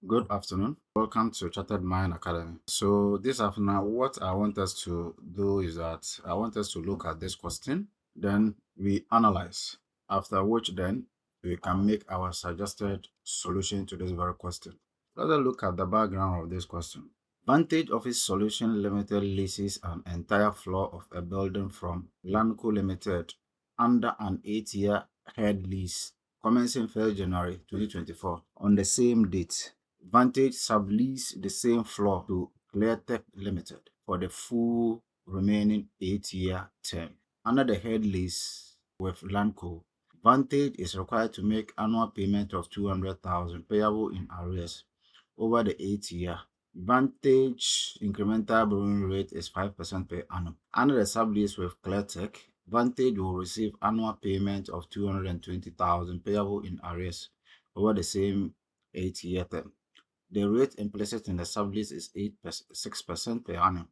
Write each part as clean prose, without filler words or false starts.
Good afternoon. Welcome to Chartered Mind Academy. So this afternoon, what I want us to do is that I want us to look at this question, then we analyze, after which then we can make our suggested solution to this very question. Let us look at the background of this question. Vantage Office Solution Limited leases an entire floor of a building from Lanco Limited under an 8-year head lease commencing 1st January 2024. On the same date, Vantage subleased the same floor to Cleartech Limited for the full remaining 8-year term. Under the head lease with Lanco, Vantage is required to make annual payment of $200,000 payable in arrears over the 8-year. Vantage incremental borrowing rate is 5% per annum. Under the sublease with Cleartech, Vantage will receive annual payment of $220,000 payable in arrears over the same 8-year term. The rate implicit in the sublease is 6% per annum.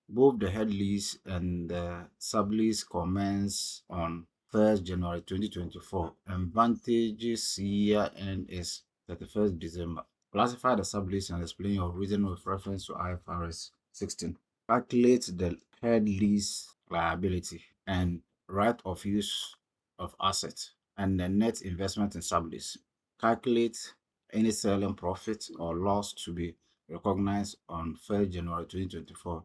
Both the head lease and the sublease commence on 1st January 2024, and Vantage's year end is 31st December. Classify the sublease and explain your reason with reference to IFRS 16. Calculate the head lease liability and right of use of assets and the net investment in sublease. Calculate any selling profit or loss to be recognized on 1st January 2024.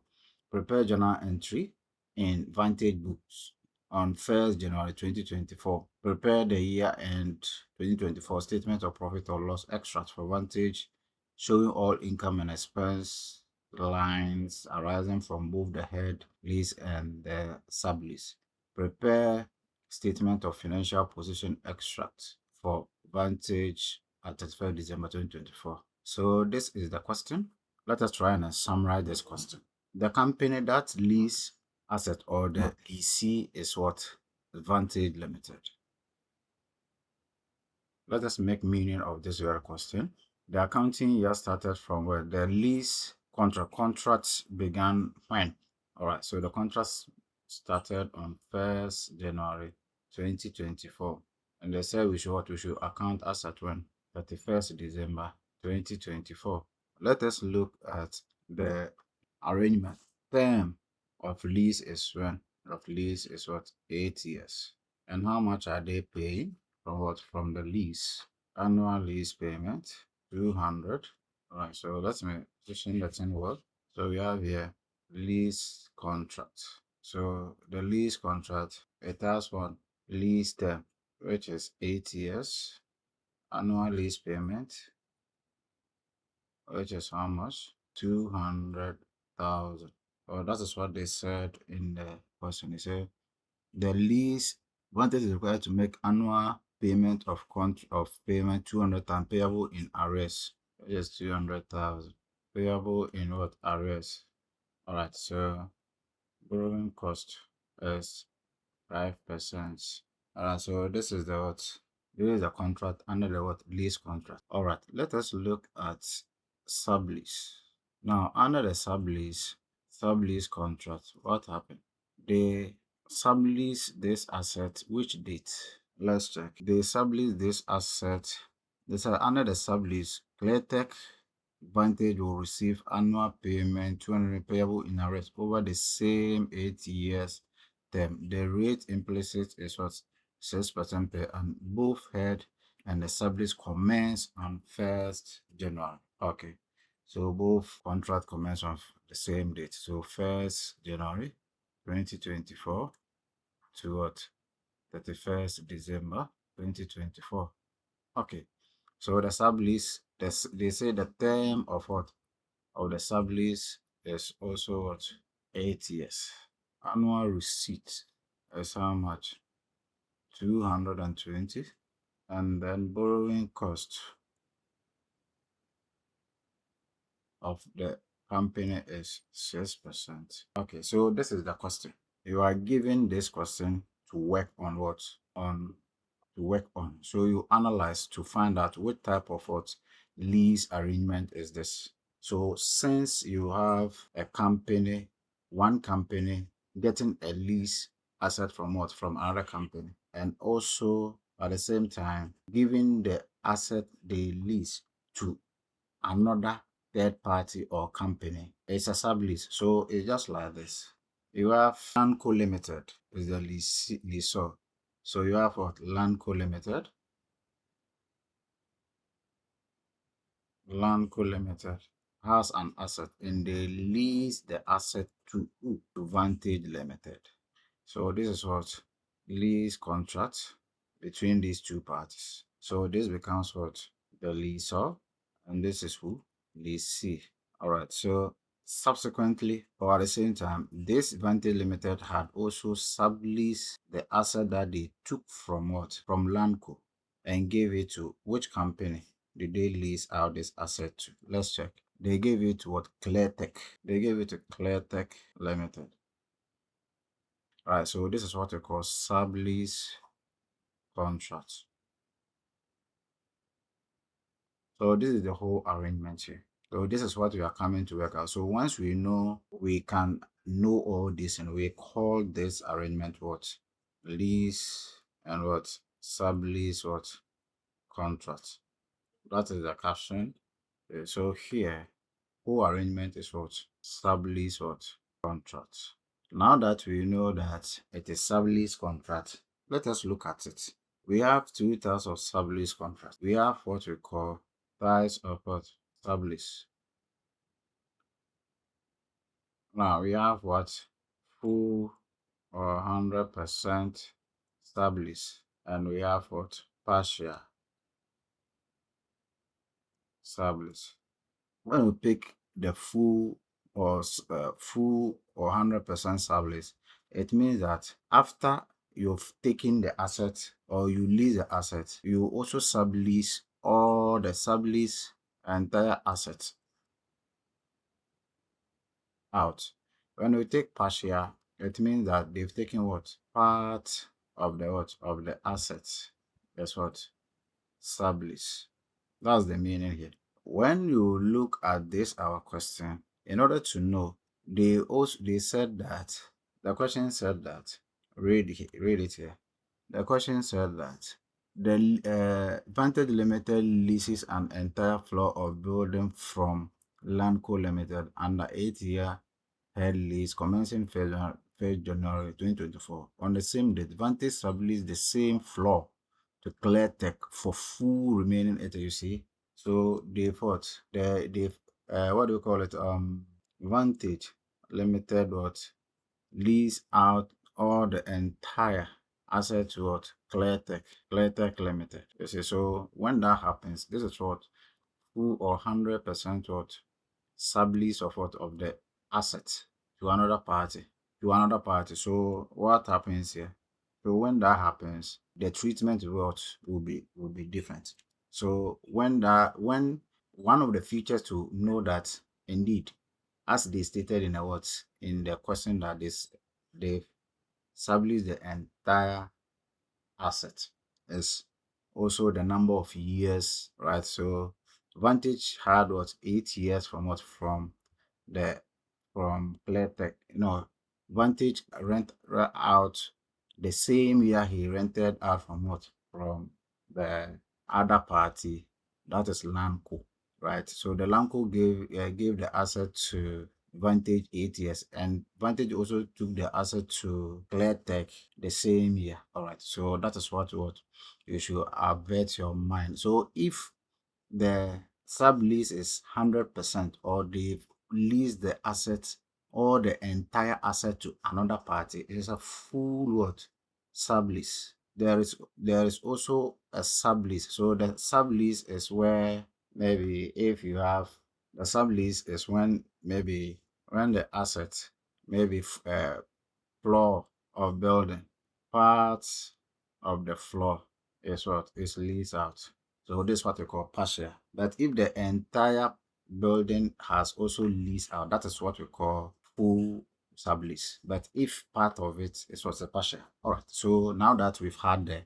Prepare journal entry in Vantage books on 1st January 2024. Prepare the year-end 2024 statement of profit or loss extract for Vantage, showing all income and expense lines arising from both the head lease and the sublease. Prepare statement of financial position extract for Vantage at 31st December 2024. So this is the question. Let us try and summarize this question. The company that lease asset or the leasee is what? Vantage Limited. Let us make meaning of this very question. The accounting year started from where the lease contracts began when? All right, so the contracts started on 1st January 2024, and they said we should account as at when? 31st December 2024. Let us look at the arrangement. Term of lease is when? Of lease is what? 8 years. And how much are they paying? From what? From the lease. Annual lease payment 200. All right, so let's position that in word. So we have here lease contract. So the lease contract, it has one lease term, which is 8 years. Annual lease payment, which is how much? 200,000. Oh, that is what they said in the question. They said the lease Vantage is required to make annual payment of payment 200,000 payable in arrears. Yes, 200,000 payable in what? Arrears. All right, so borrowing cost is 5%. All right, so this is the what? This is the contract under the what? Lease contract. All right, let us look at sublease. Now, under the sublease contract, what happened? They sublease this asset. Which date? Let's check. They sublease this asset. They said under the sublease, Cleartech Vantage will receive annual payment 200 payable in arrears over the same 8 years term. The rate implicit is what? 6% per annum. Both head and the sublease commence on 1st January. Okay. So both contract commence on the same date. So 1st January 2024 to what? 31st December 2024. Okay. So the sublease, they say the term of what? Of the sublease is also what? 8 years. Annual receipt is how much? 220. And then borrowing cost of the company is 6%. Okay, so this is the question. You are given this question to work on what? So you analyze to find out what type of what lease arrangement is this. So since you have a company, one company getting a lease asset from what? From another company, and also at the same time giving the asset they lease to another third party or company. It's a sublease. So it's just like this. You have Landco Limited is the leaseor. So you have what? Landco Limited. Landco Limited has an asset and they lease the asset to who? To Vantage Limited. So this is what? Lease contract between these two parties. So this becomes what? The leaseor, and this is who? Leasee. All right. So subsequently, or at the same time, this Vantage Limited had also subleased the asset that they took from what? From Landco and gave it to which company did they lease out this asset to? Let's check. They gave it to what? Cleartech. They gave it to Cleartech Limited. All right, so this is what we call sublease contract. So this is the whole arrangement here. So this is what we are coming to work out. So once we know, we can know all this, and we call this arrangement what? Lease and what? Sublease what? Contract. That is the caption. So here, whole arrangement is what? Sublease what? Contract. Now that we know that it is sublease contract, let us look at it. We have two types of sublease contract. We have what we call types of what? Sublease. Now we have what? Full or 100% sublease, and we have what? Partial sublease. When we pick the full or 100% sublease, it means that after you've taken the asset or you lease the asset, you also sublease all the sublease entire assets out. When we take partial, it means that they've taken what? Part of the what? Of the assets. That's what? Sublease. That's the meaning here. When you look at this our question, in order to know, they said that the question said that read it here. The question said that the Vantage Limited leases an entire floor of building from Landco Limited under 8-year head lease commencing 1st January 2024. On the same date, Vantage subleased the same floor to Cleartech for full remaining 8 years. You see, so they thought they what do you call it? Vantage Limited what lease out all the entire asset to what? Cleartech Limited. You see, so when that happens, this is what? Full or 100% what? Sublease of what? Of the asset to another party. So what happens here? So when that happens, the treatment will be different. So when one of the features to know that indeed, as they stated in the question, that they sublease the entire asset is also the number of years, right? So Vantage had 8 years the from Cleartech. Vantage rent out the same year he rented out from from the other party, that is Landco, right? So the Landco gave the asset to Vantage 8 years, and Vantage also took the asset to Cleartech the same year. All right, so that is what you should avert your mind. So if the sublease is 100%, or they lease the assets or the entire asset to another party, it is a full what? Sublease. There is also a sublease. So the sublease is where maybe if you have the sublease is when maybe when the asset maybe floor of building, parts of the floor is what is leased out. So this is what we call partial. But if the entire building has also leased out, that is what we call full sublease. But if part of it is what's a partial. All right. So now that we've had the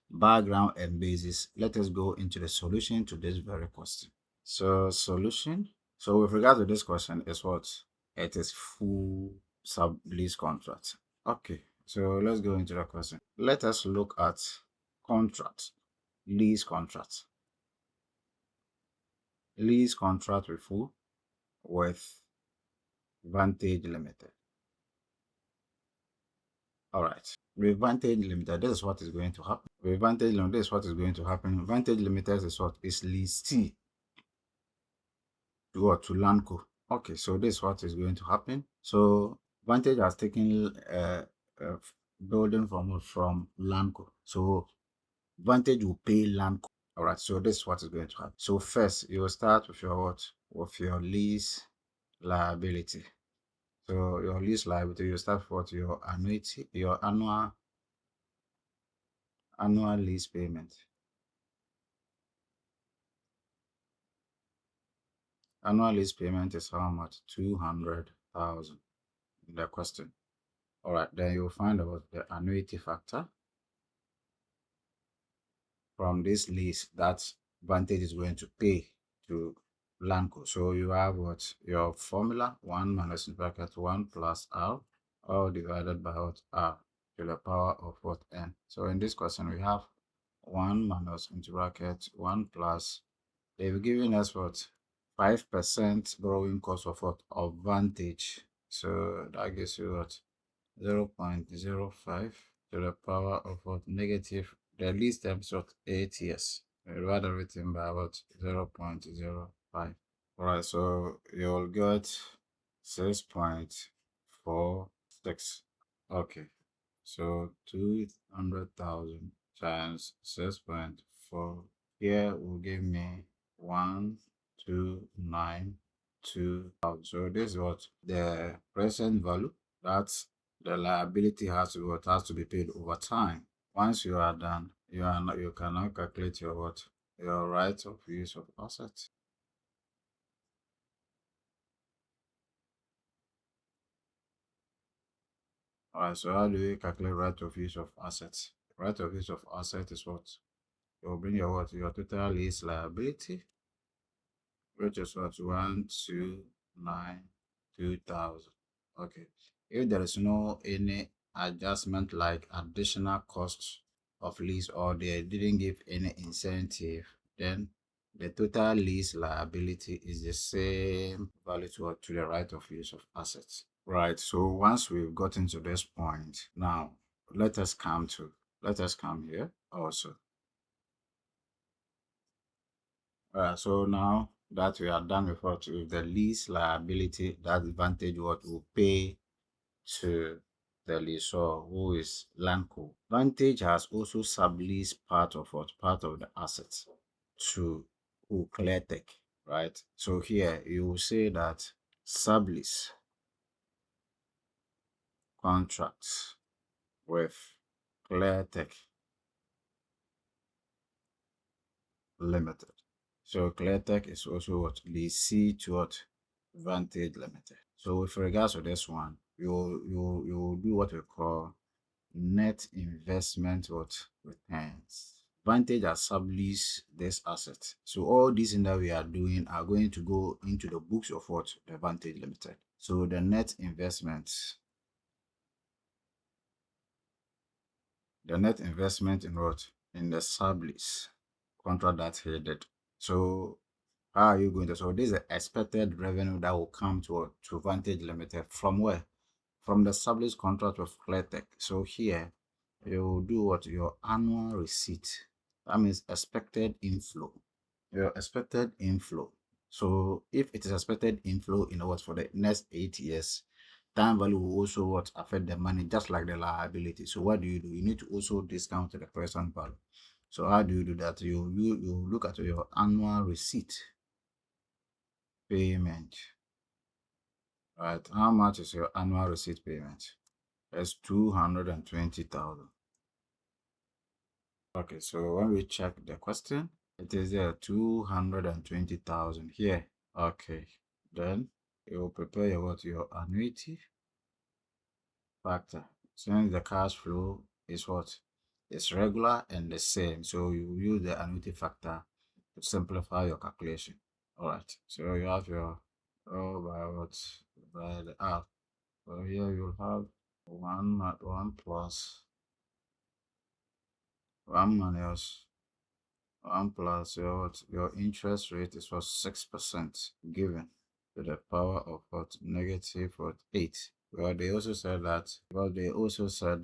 background and basis, let us go into the solution to this very question. So solution. So with regard to this question is what? It is full sublease contract. Okay, so let's go into the question. Let us look at contract, lease contract. lease contract with who? With Vantage Limited. All right. With Vantage Limited, this is what is going to happen. With Vantage Limited, this is what is going to happen. Vantage Limited is what? Is leasee to what? To Lanco. Okay, so this is what is going to happen. So Vantage has taken a building from Lanco. So Vantage will pay Lanco. All right, so this is what is going to happen. So first, you will start with your what? With your lease liability. So your lease liability, you start with your annuity, your annual lease payment. Annual lease payment is how much? 200,000 in the question. All right, then you'll find out the annuity factor from this lease that Vantage is going to pay to Lanco. So you have what? Your formula, 1 minus in bracket 1 plus R, all divided by what? R to the power of what? N. So in this question, we have 1 minus into bracket 1 plus, they've given us what? 5% borrowing cost of what? Of Vantage. So that gives you what? 0.05 to the power of what? Negative, the least terms of 8 years. We divide everything by what? 0.05. Alright, so you'll get 6.46. Okay, so 200,000 times 6.4 here will give me 1,292,000. So this is what the present value. That's the liability has to what has to be paid over time. Once you are done, you can now calculate your what? Your right of use of assets. Alright, so how do we calculate right of use of assets? Right of use of asset is what? You'll bring your what? Your total lease liability, which is what? 1,292,000. Okay. If there is no any adjustment like additional costs of lease or they didn't give any incentive, then the total lease liability is the same value to the right of use of assets. Right. So once we've gotten to this point, now let us come here also. So now that we are done with what with the lease liability, that Vantage what will pay to the lessor, who is Lanco. Vantage has also subleased part of what? Part of the assets to Cleartech, right? So here you will say that sublease contracts with Cleartech Limited. So Cleartech is also what? Leasee to what? Vantage Limited. So with regards to this one, you do what we call net investment what? Returns. Vantage has subleased this asset. So all these things that we are doing are going to go into the books of what? The Vantage Limited. So the net investment in what? In the sublease contract that he did. So how are you going to? So this is the expected revenue that will come to Vantage Limited from where? From the sublease contract of Cleartech. So here you do what? Your annual receipt. That means expected inflow. Your expected inflow. So if it is expected inflow in what for the next 8 years, time value will also what affect the money just like the liability. So what do? You need to also discount the present value. So how do you do that? You look at your annual receipt payment. Right? How much is your annual receipt payment? It's 220,000. Okay, so when we check the question, it is there 220,000 here. Okay, then you will prepare your annuity factor. Since the cash flow is what? It's regular and the same. So you use the annuity factor to simplify your calculation. Alright, so you have your by what? By the R. So here you'll have 1 plus 1 minus 1 plus your interest rate is what 6% given to the power of what negative what 8. Well, they also said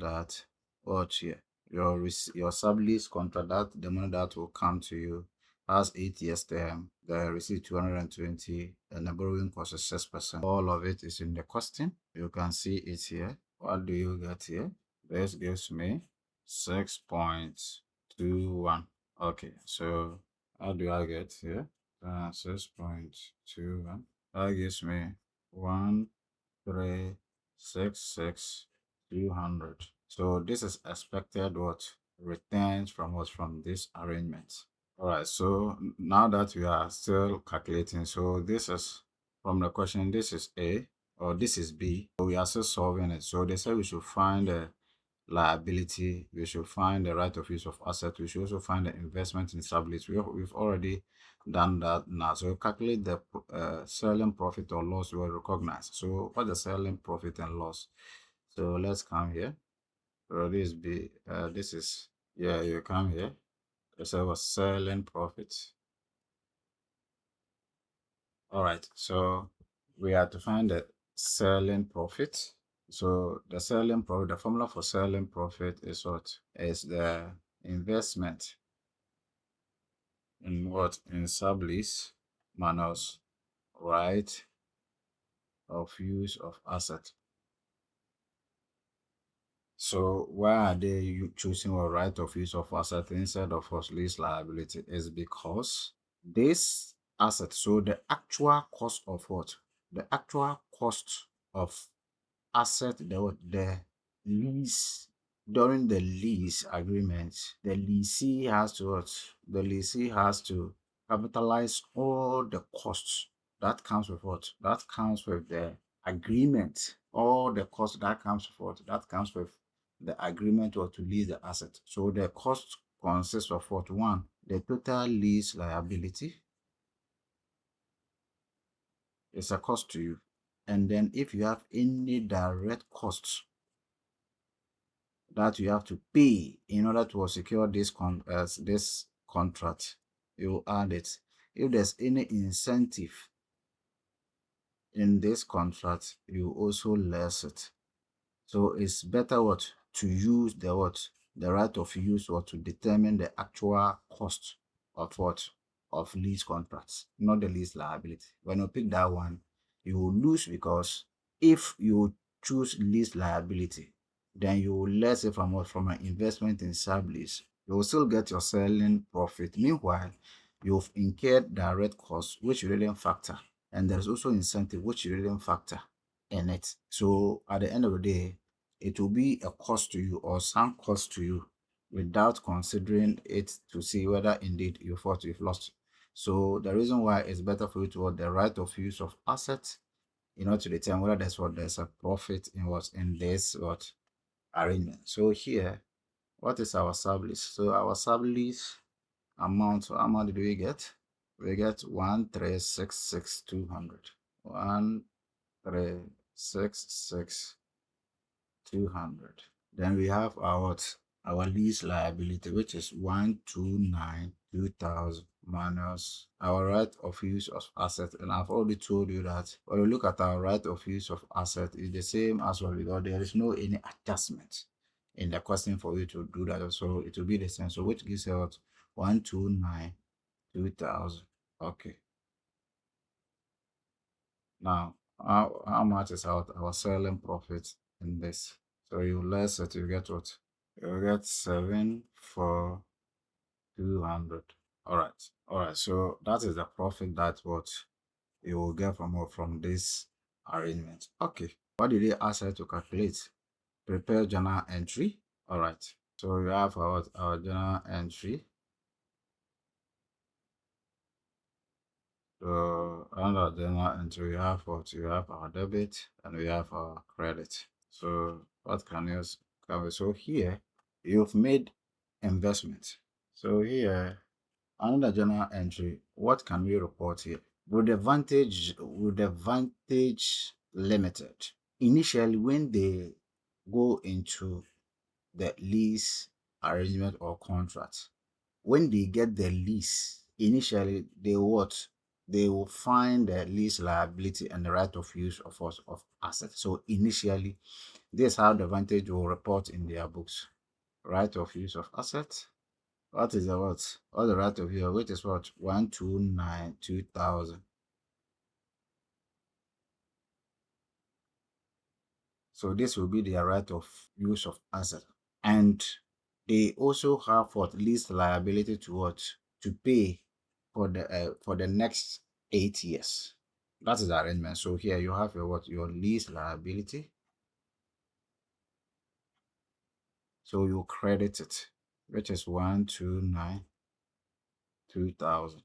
that. What here your sublease contract, that the money that will come to you has 8 years term. The receipt 220 and the borrowing cost is 6%. All of it is in the costing. You can see it here. What do you get here? This gives me 6.21. Okay, so how do I get here? 6.21. That gives me 1,366,200. So this is expected what returns from what from this arrangement. All right, so now that we are still calculating, so this is from the question, this is A or this is B. So we are still solving it. So they say we should find the liability, we should find the right of use of asset, we should also find the investment in sublease. We've already done that now. So calculate the selling profit or loss we will recognize. So what's the selling profit and loss? So let's come here. So this be this is, yeah, you come here. So was selling profit. All right, so we have to find the selling profit. So the selling profit, the formula for selling profit is what? Is the investment in what? In sublease minus right of use of asset. So why are they choosing a right of use of asset instead of lease liability? Is because this asset, so the actual cost of what? The actual cost of asset, the lease, during the lease agreement, the leasee has to what? The leasee has to capitalize all the costs that comes with what? That comes with the agreement. All the costs that comes with what? That comes with the agreement or to lease the asset. So the cost consists of what? One, the total lease liability is a cost to you. And then if you have any direct costs that you have to pay in order to secure this contract, you add it. If there's any incentive in this contract, you also less it. So it's better what to use the right of use or to determine the actual cost of of lease contracts, not the lease liability. When you pick that one, you will lose, because if you choose lease liability, then you will less it from an investment in sublease. You will still get your selling profit. Meanwhile, you've incurred direct costs which you didn't factor, and there's also incentive which you didn't factor in it. So at the end of the day, it will be a cost to you or some cost to you without considering it to see whether indeed you've lost. So the reason why it's better for you to have the right of use of assets in order to determine whether there's a profit in this arrangement. So here, what is our sublease? So our sublease amount, how much did we get? We get 1,366,200. 1,366,200. Then we have our lease liability, which is 1,292,000 minus our right of use of asset. And I've already told you that when we look at our right of use of asset, it's the same as what we got. There is no any adjustment in the costing for you to do that. So it will be the same. So which gives us 1,292,000. Okay. Now, how much is our selling profit in this? So you less it, you get what? You get 7,4,200. All right. So that is the profit that what you will get from this arrangement. Okay. What did they ask her to calculate? Prepare journal entry. All right. So we have our journal entry. So under journal entry, we have what? We have our debit and we have our credit. So what can we? So here you've made investment. So here under journal entry, what can we report here? With the Vantage Limited, initially when they go into the lease arrangement or contract, when they get the lease, initially they will find the lease liability and the right of use of assets. So initially, this is how the vantage will report in their books. Right of use of assets. What is the what? All the right of use, which is what? 129 2000. So this will be their right of use of asset. And they also have what lease liability to what? To pay for the next 8 years. That is the arrangement. So here you have your what? Your lease liability. So you credit it, which is 129 2000.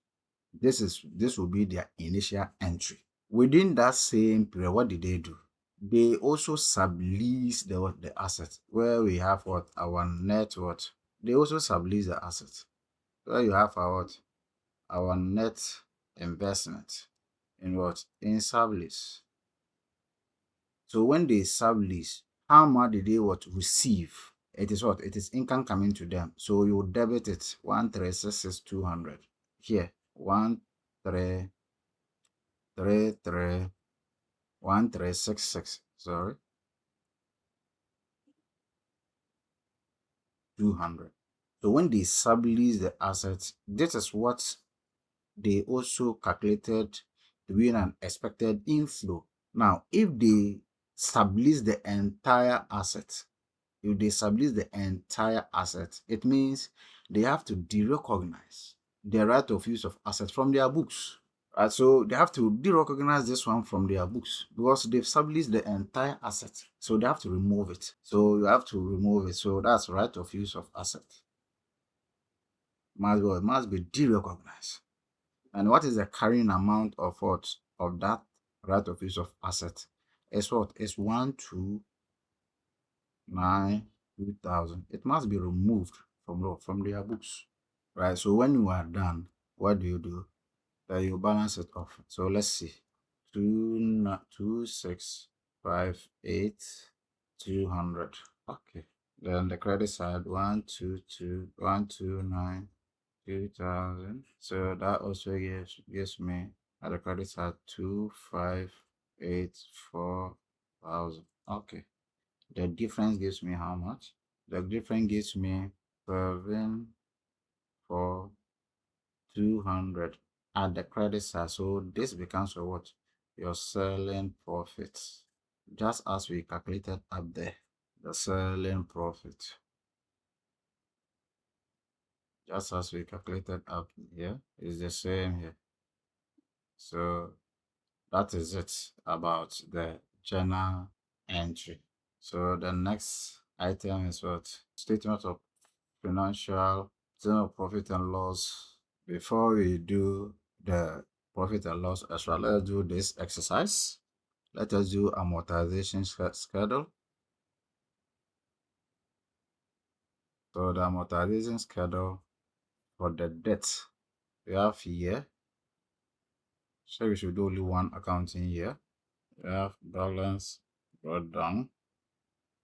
This will be their initial entry. Within that same period, what did they do? They also sublease the asset, where we have what? Our net what? They also sublease the asset, where you have our what? Our net investment in what? In sublease. So when they sublease, how much did they what? Receive? It is what? It is income coming to them. So you debit it 1366200 here. 1333 sorry, 200. So when they sublease the assets, this is what they also calculated to be an expected inflow. Now, if they sublease the entire asset, it means they have to derecognize the right of use of assets from their books. Right, so they have to derecognize this one from their books because they've subleased the entire asset. So they have to remove it. So you have to remove it. So that's right of use of asset. Must be derecognized. And what is the carrying amount of what? Of that right of use of asset? Is what? Is 129 2000. It must be removed from their books. Right. So when you are done, what do? You balance it off. So let's see. 2,658,200. Okay. Then the credit side 129 2000. So that also gives me at the credit side 2584,000. Okay. The difference gives me how much? The difference gives me 7,4,200 at the credit side. So this becomes what? Your selling profit. Just as we calculated up there. The selling profit. Just as we calculated up here is the same here. So that is it about the journal entry. So the next item is what? Statement of financial statement of profit and loss. Before we do the profit and loss as well, let's do this exercise. Let us do amortization schedule. So the amortization schedule for the debt we have here. So we should do only one accounting year. You have balance brought down.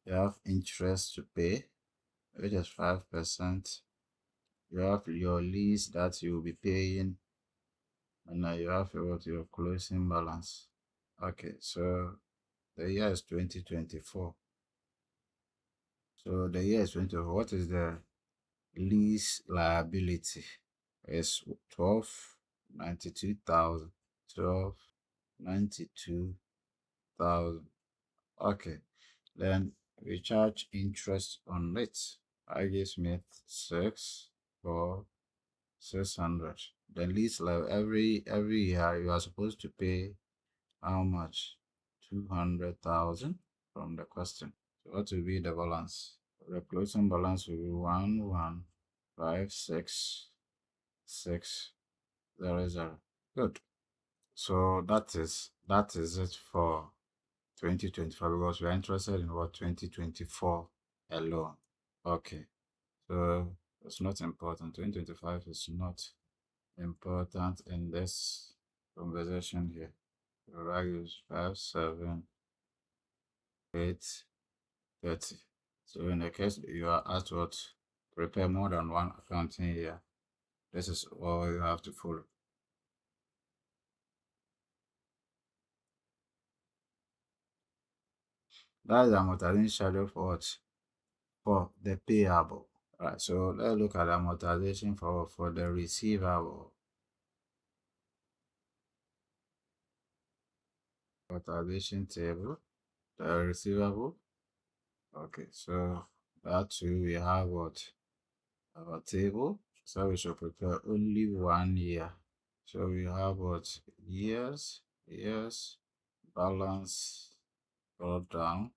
You have interest to pay, which is 5%. You have your lease that you will be paying, and now you have what your closing balance. Okay, so the year is 2024. So the year is 2024. What is the lease liability? It's 12,92,000. 12,92,000. Okay, then we charge interest on it. I gives me 6,600. The lease every year you are supposed to pay how much? 200,000 from the question. So what will be the balance? The closing balance will be 11,566,000. Good. So that is it for 2025 because we're interested in what 2024 alone. Okay. So it's not important. 2025 is not important in this conversation here. The value is 5, 7, 8, 30. So in the case you are asked what prepare more than one accounting year, This is all you have to follow. That is the amortization schedule for what? For the payable. Right, so let's look at the amortization for the receivable. Amortization table, the receivable. Okay, so that too we have what? Our table. So we should prepare only 1 year. So we have what? Years, balance brought down.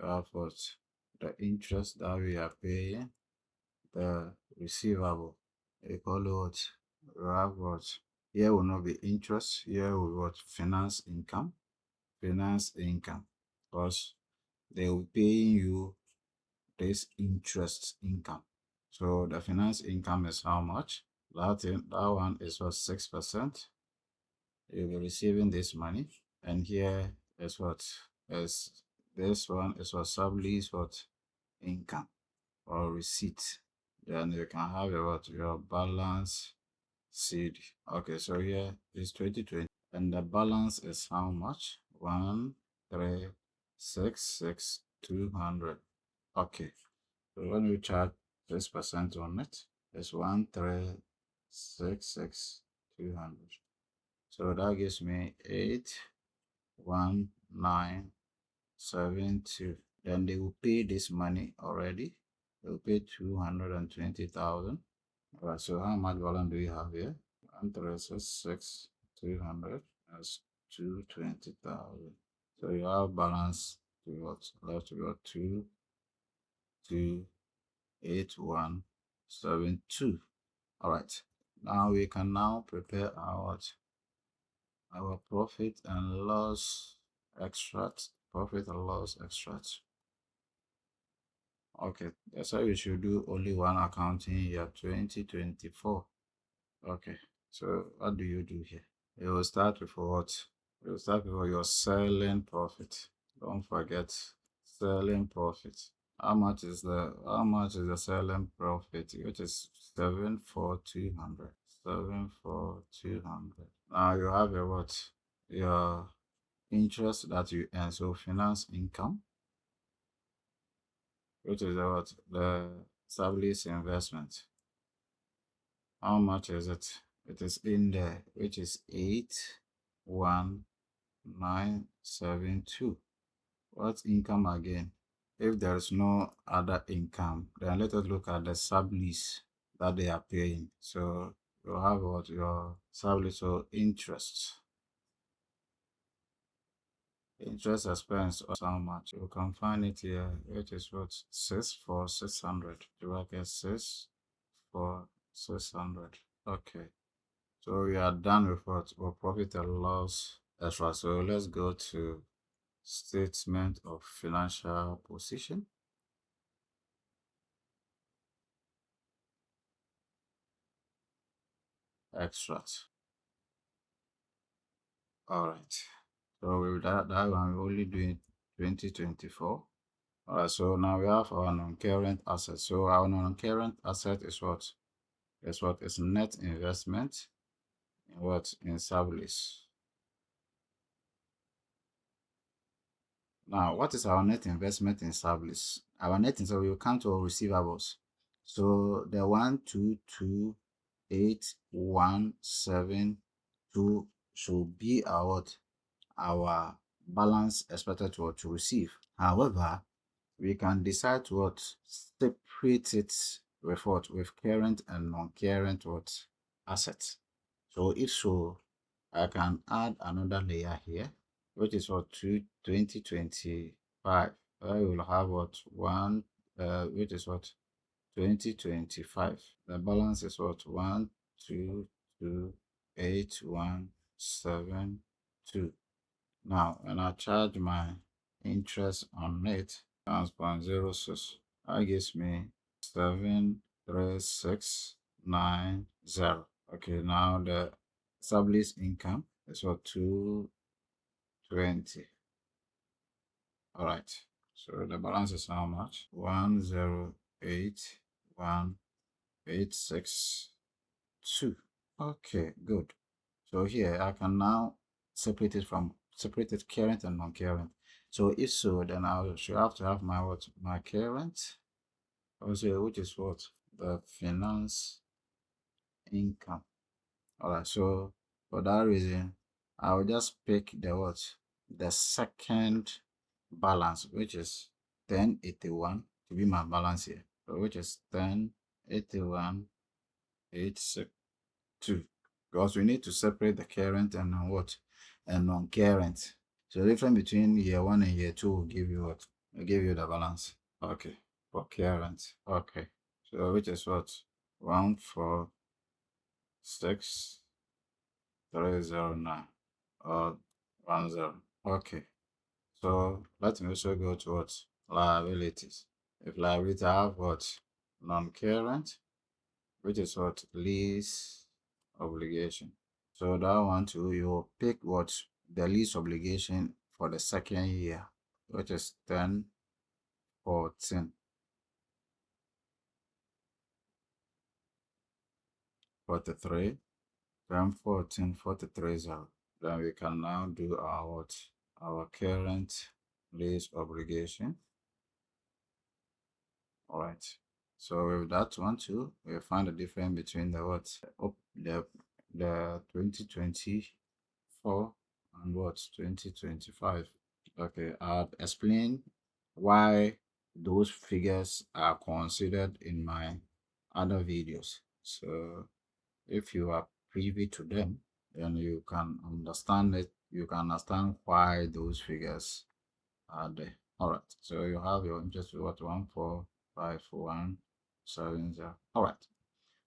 We have what? The interest that we are paying, the receivable. We call it what? We have what? Here will not be interest. Here will be what? Finance income. Finance income. Because they will pay you this interest income. So the finance income is how much? That one is what 6%. You'll be receiving this money. And here is what is this one is what sublease what income or receipt. Then you can have your balance sheet. Okay, so here is 2020 and the balance is how much? 1,366,200. Okay, so when we charge 6% on it, it's 1,366,200. So that gives me 81972. Then they will pay this money already. They will pay 220,000. All right, so how much balance do we have here? 1,366,200. That's 220,000. So you have balance to what? Left to go 2,281,72. All right. Now we can now prepare our profit and loss extract. Profit and loss extract. Okay, that's why you should do only one accounting year 2024. Okay, so what do you do here? You will start with what? You will start with your selling profit. Don't forget selling profit. How much is the selling profit? Which is 74200. 74200. Now you have your what? Your interest that you earn. So finance income, which is what? The Sublease investment. How much is it? It is in there, which is 81972. What's income again? If there is no other income, then let us look at the sublease that they are paying. So you have what your sublease, so interest. Interest expense of how much? You can find it here, which is what 64600. Bracket 64600. Okay. So we are done with what? Or profit and loss extra. So let's go to statement of financial position. Extract. All right. So with that one, we're only doing 2024. All right. So now we have our non-current asset. So our non-current asset is what? Is net investment in what? In Sublease. Now, what is our net investment in Sublease? Our net investment, we will count our receivables. So the 122,817,2 should be our balance expected to receive. However, we can decide to separate it with with current and non-current assets. So if so, I can add another layer here, which is 2025. I will have which is 2025. The balance is 1228172. Now, when I charge my interest on it, times 0.06, that gives me 73690. Okay, now the sublease income is 220. All right. So the balance is how much? 108,186. 2. Okay, good. So here I can now separate it from separated current and non-current. So if so, then I should have to have my what? My current, also, which is what? The finance income. Alright, so for that reason, I will just pick the what? The second balance, which is 1081 to be my balance here. So which is 1081 862. Because we need to separate the current and what? And non-current. So the difference between year one and year two will give you what? Will give you the balance. Okay. For current. Okay. So which is what? 146,309 or 10. Okay. So let me also go to what? Liabilities. If liability I have what? Non-current, which is what? Lease obligation. So that one too, you will pick what? The lease obligation for the second year, which is 10, 14, 43, 10, 14, 43 0. Then we can now do our what? Our current lease obligation. All right. So with that one too, we find the difference between the what? The 2024 and what? 2025. Okay, I'll explain why those figures are considered in my other videos. So if you are privy to them, then you can understand it. You can understand why those figures are there. All right. So you have your interest rate, what? 14517. All right.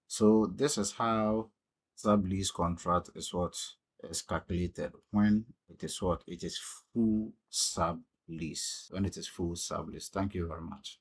So this is how sublease contract is what is calculated when it is what? It is full sublease. When it is full sublease. Thank you very much.